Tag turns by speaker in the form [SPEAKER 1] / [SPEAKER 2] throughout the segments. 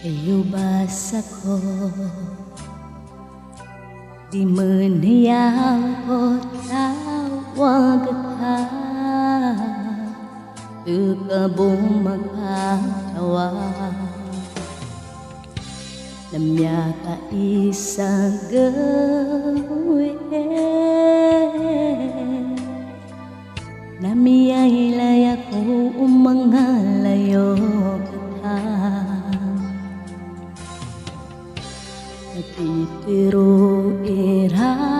[SPEAKER 1] Kayu basah ko di mendiang ko tawag ka Tukabong magkatawa Lamya ka isang gawin Namiyay laya ko mga layo ka Natitiro iraraka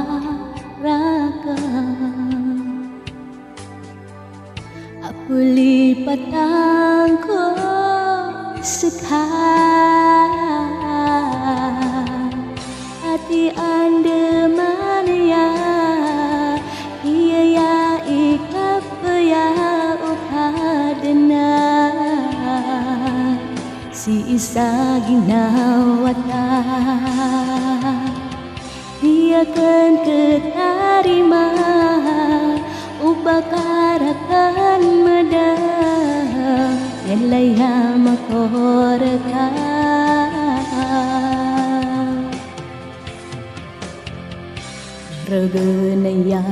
[SPEAKER 1] Aku lipatan ko sekarang Hati anda mania Iya ya ikap ya ukadena Si isa ginawata Dia kan ketarima Ubakarakan mada Yang layam makoreka Regenaya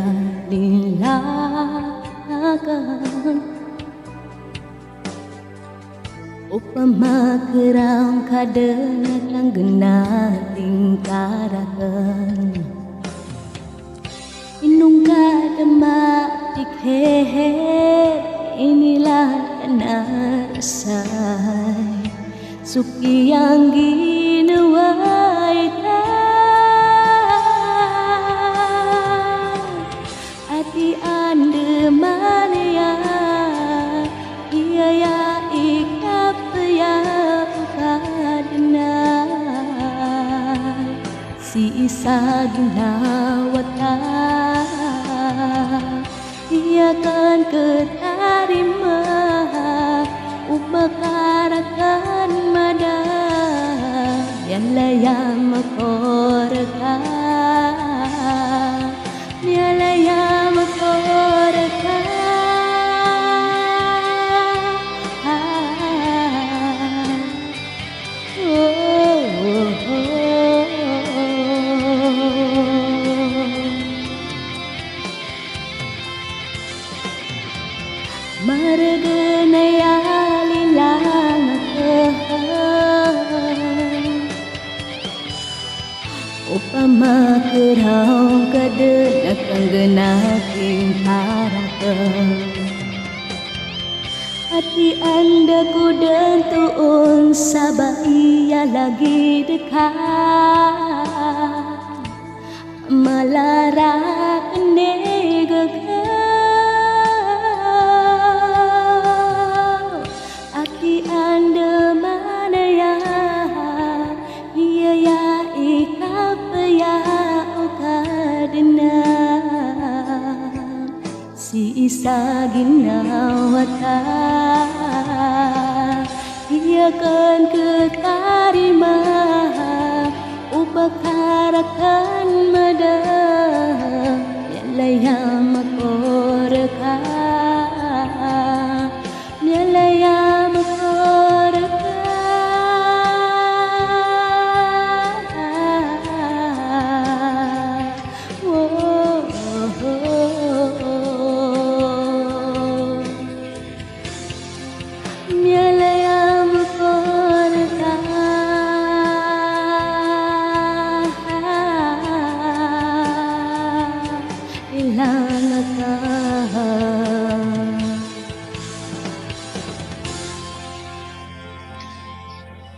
[SPEAKER 1] dilakan Upama kerang kadang gena tingkarakan Inung kademak dikhe inilah nasai Suki yang ginawai Hati anda mania Iya ya ikap ya ukadena Si isa ginawata Ia kan ketarima Ubakarakan mada Yang layam makoreka Yang layam makoreka Margenaya lilang Upama kerau kadenak genakin harapan Hati anda ku dentuun sabaya lagi dekat Malara negaka Hati anda mana ya Iya ya ikap ya ukadena Si isa ginawata Ia kan ketarima Ubakarakan mada Yang layam makoreka Yang layam makoreka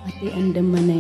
[SPEAKER 1] Hati anda mana